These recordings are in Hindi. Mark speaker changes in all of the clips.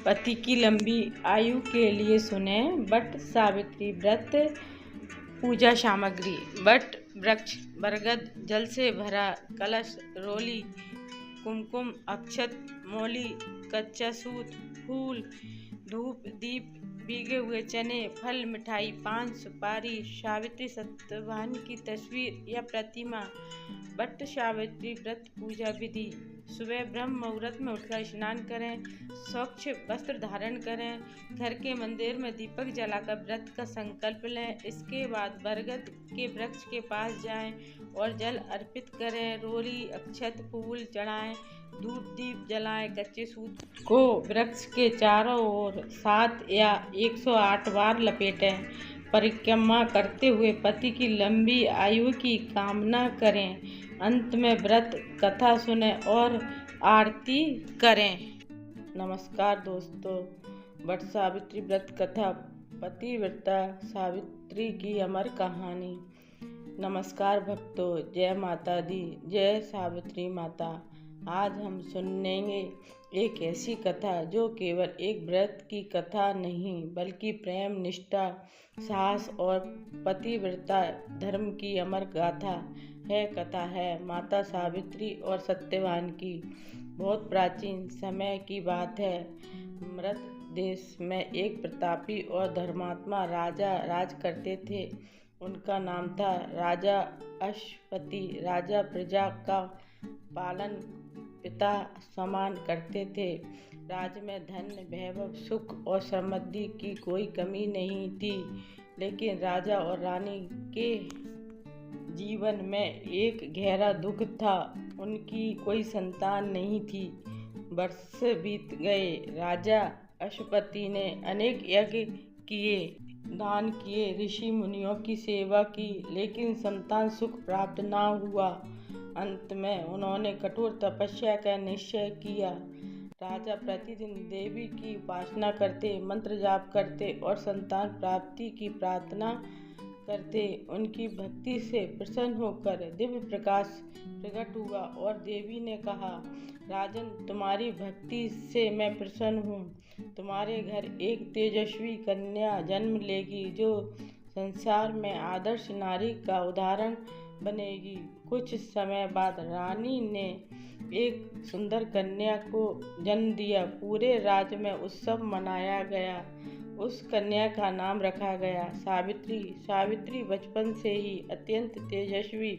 Speaker 1: पति की लंबी आयु के लिए सुने वट सावित्री व्रत पूजा सामग्री। वट वृक्ष, बरगद, जल से भरा कलश, रोली, कुमकुम, अक्षत, मौली, कच्चा सूत, फूल, धूप, दीप, भीगे हुए चने, फल, मिठाई, पान, सुपारी, सावित्री सत्यवान की तस्वीर या प्रतिमा। वट सावित्री व्रत पूजा विधि। सुबह ब्रह्म मुहूर्त में उठकर स्नान करें, स्वच्छ वस्त्र धारण करें, घर के मंदिर में दीपक जलाकर व्रत का संकल्प लें। इसके बाद बरगद के वृक्ष के पास जाएं और जल अर्पित करें, रोली, अक्षत, फूल चढ़ाएं, धूप दीप जलाएं, कच्चे सूत को वृक्ष के चारों ओर 7 या 108 बार लपेटें। परिक्रमा करते हुए पति की लंबी आयु की कामना करें। अंत में व्रत कथा सुने और आरती करें। नमस्कार दोस्तों, वट सावित्री व्रत कथा, पतिव्रता सावित्री की अमर कहानी। नमस्कार भक्तों, जय माता दी, जय सावित्री माता। आज हम सुनेंगे एक ऐसी कथा जो केवल एक व्रत की कथा नहीं बल्कि प्रेम, निष्ठा, साहस और पतिव्रता धर्म की अमर गाथा है। कथा है माता सावित्री और सत्यवान की। बहुत प्राचीन समय की बात है। मृत देश में एक प्रतापी और धर्मात्मा राजा राज करते थे। उनका नाम था राजा अश्वपति। राजा प्रजा का पालन पिता समान करते थे। राज्य में धन, वैभव, सुख और समृद्धि की कोई कमी नहीं थी। लेकिन राजा और रानी के जीवन में एक गहरा दुख था। उनकी कोई संतान नहीं थी। वर्ष बीत गए। राजा अश्वपति ने अनेक यज्ञ किए, दान किए, ऋषि मुनियों की सेवा की, लेकिन संतान सुख प्राप्त न हुआ। अंत में उन्होंने कठोर तपस्या का निश्चय किया। राजा प्रतिदिन देवी की उपासना करते, मंत्र जाप करते और संतान प्राप्ति की प्रार्थना करते। उनकी भक्ति से प्रसन्न होकर दिव्य प्रकाश प्रकट हुआ और देवी ने कहा, राजन, तुम्हारी भक्ति से मैं प्रसन्न हूँ। तुम्हारे घर एक तेजस्वी कन्या जन्म लेगी जो संसार में आदर्श नारी का उदाहरण बनेगी। कुछ समय बाद रानी ने एक सुंदर कन्या को जन्म दिया। पूरे राज्य में उत्सव मनाया गया। उस कन्या का नाम रखा गया सावित्री। सावित्री बचपन से ही अत्यंत तेजस्वी,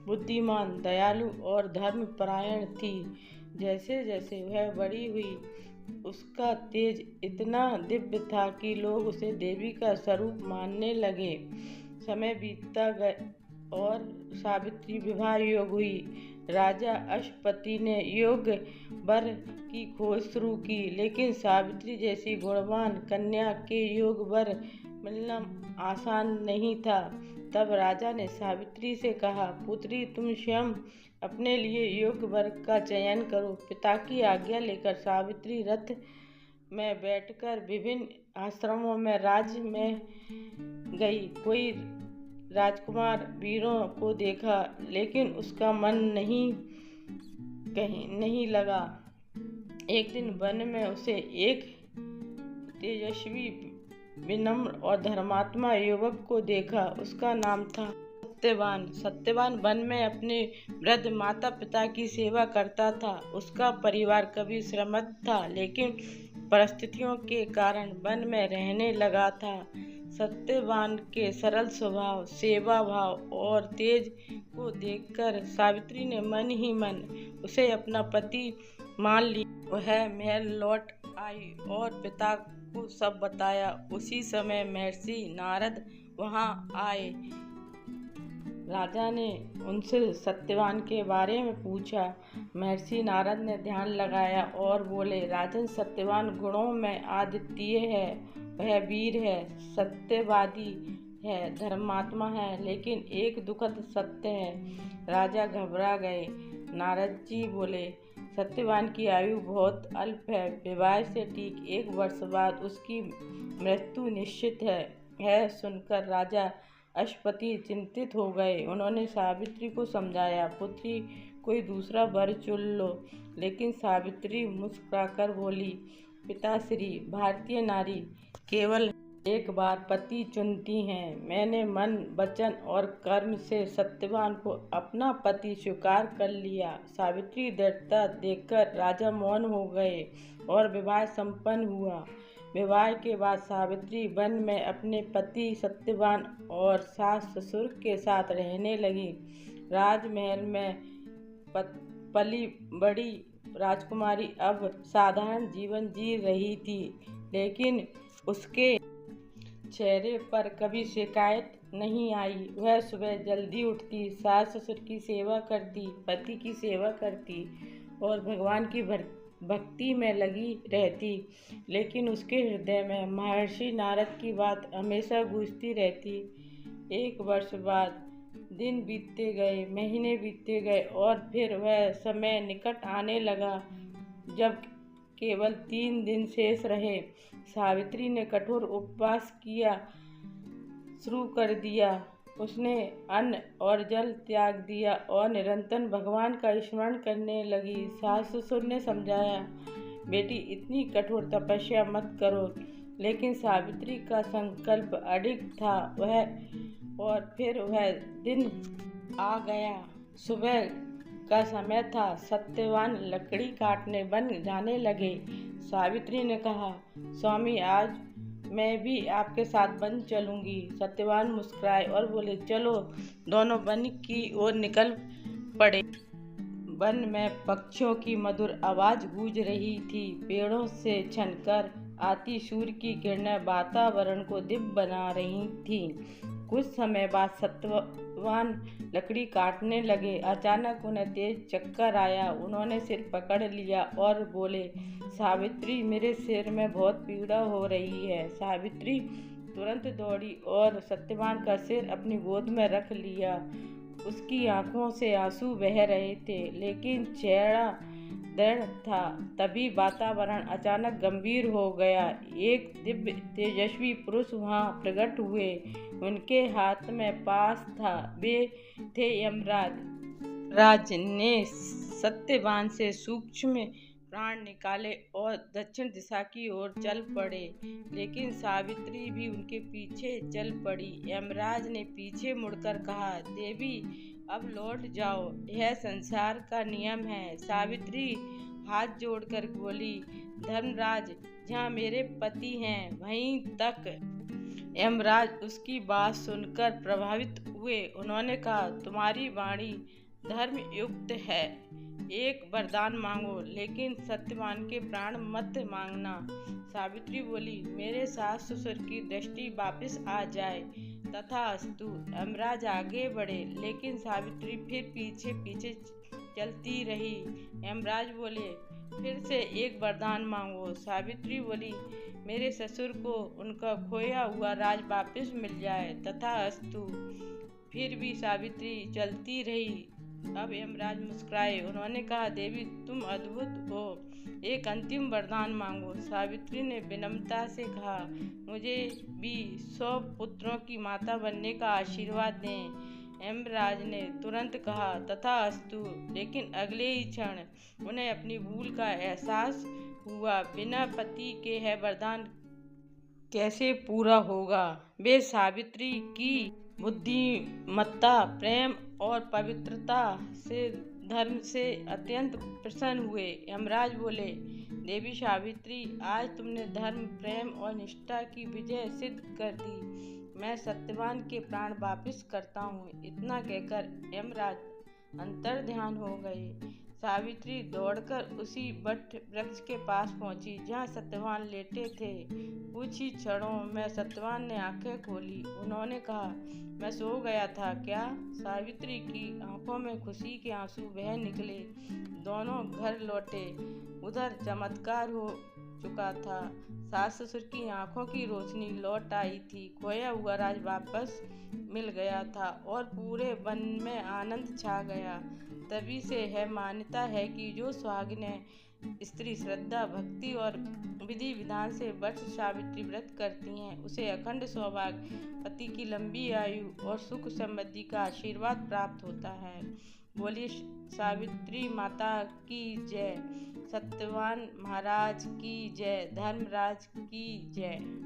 Speaker 1: बुद्धिमान, दयालु और धर्मपरायण थी। जैसे जैसे वह बड़ी हुई, उसका तेज इतना दिव्य था कि लोग उसे देवी का स्वरूप मानने लगे। समय बीतता गया और सावित्री विवाह योग्य हुई। राजा अश्वपति ने योग्य वर की खोज शुरू की, लेकिन सावित्री जैसी गुणवान कन्या के योग्य वर मिलना आसान नहीं था। तब राजा ने सावित्री से कहा, पुत्री, तुम स्वयं अपने लिए योग्य वर का चयन करो। पिता की आज्ञा लेकर सावित्री रथ में बैठकर विभिन्न आश्रमों में राज्य में गई। कोई राजकुमार वीरों को देखा, लेकिन उसका मन कहीं नहीं लगा। एक दिन वन में उसे एक तेजस्वी, विनम्र और धर्मात्मा युवक को देखा। उसका नाम था सत्यवान। सत्यवान वन में अपने वृद्ध माता पिता की सेवा करता था। उसका परिवार कभी श्रीमंत था, लेकिन परिस्थितियों के कारण वन में रहने लगा था। सत्यवान के सरल स्वभाव, सेवा भाव और तेज को देखकर सावित्री ने मन ही मन उसे अपना पति मान लिया। वह महल लौट आई और पिता को सब बताया। उसी समय महर्षि नारद वहां आए। राजा ने उनसे सत्यवान के बारे में पूछा। महर्षि नारद ने ध्यान लगाया और बोले, राजन, सत्यवान गुणों में अद्वितीय है। वह वीर है, सत्यवादी है, धर्मात्मा है, लेकिन एक दुखद सत्य है। राजा घबरा गए। नारद जी बोले, सत्यवान की आयु बहुत अल्प है। विवाह से ठीक 1 वर्ष बाद उसकी मृत्यु निश्चित है। सुनकर राजा अश्वपति चिंतित हो गए। उन्होंने सावित्री को समझाया, पुत्री, कोई दूसरा वर चुन लो। लेकिन सावित्री मुस्कुराकर बोली, पिताश्री, भारतीय नारी केवल एक बार पति चुनती हैं। मैंने मन, वचन और कर्म से सत्यवान को अपना पति स्वीकार कर लिया। सावित्री दृढ़ता देखकर राजा मौन हो गए और विवाह संपन्न हुआ। विवाह के बाद सावित्री वन में अपने पति सत्यवान और सास ससुर के साथ रहने लगी। राजमहल में पली बड़ी राजकुमारी अब साधारण जीवन जी रही थी, लेकिन उसके चेहरे पर कभी शिकायत नहीं आई। वह सुबह जल्दी उठती, सास ससुर की सेवा करती, पति की सेवा करती और भगवान की भक्ति में लगी रहती। लेकिन उसके हृदय में महर्षि नारद की बात हमेशा गूंजती रहती। 1 वर्ष बाद दिन बीतते गए, महीने बीतते गए और फिर वह समय निकट आने लगा जब केवल 3 दिन शेष रहे। सावित्री ने कठोर उपवास किया शुरू कर दिया। उसने अन्न और जल त्याग दिया और निरंतर भगवान का स्मरण करने लगी। सास ससुर ने समझाया, बेटी इतनी कठोर तपस्या मत करो, लेकिन सावित्री का संकल्प अडिग था। और फिर वह दिन आ गया। सुबह का समय था। सत्यवान लकड़ी काटने वन जाने लगे। सावित्री ने कहा, स्वामी आज मैं भी आपके साथ वन चलूंगी। सत्यवान मुस्कुराए और बोले, चलो। दोनों वन की ओर निकल पड़े। वन में पक्षियों की मधुर आवाज गूंज रही थी। पेड़ों से छनकर आती सूर्य की किरणें वातावरण को दिव्य बना रही थीं। कुछ समय बाद सत्यवान लकड़ी काटने लगे। अचानक उन्हें तेज चक्कर आया। उन्होंने सिर पकड़ लिया और बोले, सावित्री मेरे सिर में बहुत पीड़ा हो रही है। सावित्री तुरंत दौड़ी और सत्यवान का सिर अपनी गोद में रख लिया। उसकी आंखों से आंसू बह रहे थे, लेकिन चेहरा दृढ़ था। तभी वातावरण अचानक गंभीर हो गया। एक दिव्य तेजस्वी पुरुष वहां प्रकट हुए। उनके हाथ में पास था। वे थे यमराज। राज ने सत्यवान से सूक्ष्म प्राण निकाले और दक्षिण दिशा की ओर चल पड़े, लेकिन सावित्री भी उनके पीछे चल पड़ी। यमराज ने पीछे मुड़कर कहा, देवी अब लौट जाओ, यह संसार का नियम है। सावित्री हाथ जोड़कर बोली, धर्मराज जहाँ मेरे पति हैं वहीं तक। यमराज उसकी बात सुनकर प्रभावित हुए। उन्होंने कहा, तुम्हारी वाणी धर्मयुक्त है। एक वरदान मांगो, लेकिन सत्यवान के प्राण मत मांगना। सावित्री बोली, मेरे सास ससुर की दृष्टि वापस आ जाए। तथास्तु। यमराज आगे बढ़े, लेकिन सावित्री फिर पीछे पीछे चलती रही। यमराज बोले, फिर से एक वरदान मांगो। सावित्री बोली, मेरे ससुर को उनका खोया हुआ राज वापस मिल जाए। तथास्तु। फिर भी सावित्री चलती रही। अब यमराज मुस्कुराए। उन्होंने कहा, देवी तुम अद्भुत हो, एक अंतिम वरदान मांगो। सावित्री ने विनम्रता से कहा, मुझे भी 100 पुत्रों की माता बनने का आशीर्वाद दें। यमराज ने तुरंत कहा, तथास्तु। लेकिन अगले ही क्षण उन्हें अपनी भूल का एहसास हुआ। बिना पति के यह वरदान कैसे पूरा होगा। वे सावित्री की बुद्धिमत्ता, प्रेम और पवित्रता से, धर्म से अत्यंत प्रसन्न हुए। यमराज बोले, देवी सावित्री आज तुमने धर्म, प्रेम और निष्ठा की विजय सिद्ध कर दी। मैं सत्यवान के प्राण वापस करता हूँ। इतना कहकर यमराज अंतर्ध्यान हो गए। सावित्री दौड़कर उसी वट वृक्ष के पास पहुंची जहाँ सत्यवान लेटे थे। कुछ ही क्षणों में सत्यवान ने आंखें खोली। उन्होंने कहा, मैं सो गया था क्या? सावित्री की आंखों में खुशी के आंसू बह निकले। दोनों घर लौटे। उधर चमत्कार हो चुका था। सास ससुर की आंखों की रोशनी लौट आई थी। खोया हुआ राज वापस मिल गया था और पूरे वन में आनंद छा गया। तभी से यह मान्यता है कि जो सुहागिनें स्त्री श्रद्धा, भक्ति और विधि विधान से वट सावित्री व्रत करती हैं, उसे अखंड सौभाग्य, पति की लंबी आयु और सुख समृद्धि का आशीर्वाद प्राप्त होता है। बोलिए सावित्री माता की जय, सत्यवान महाराज की जय, धर्मराज की जय।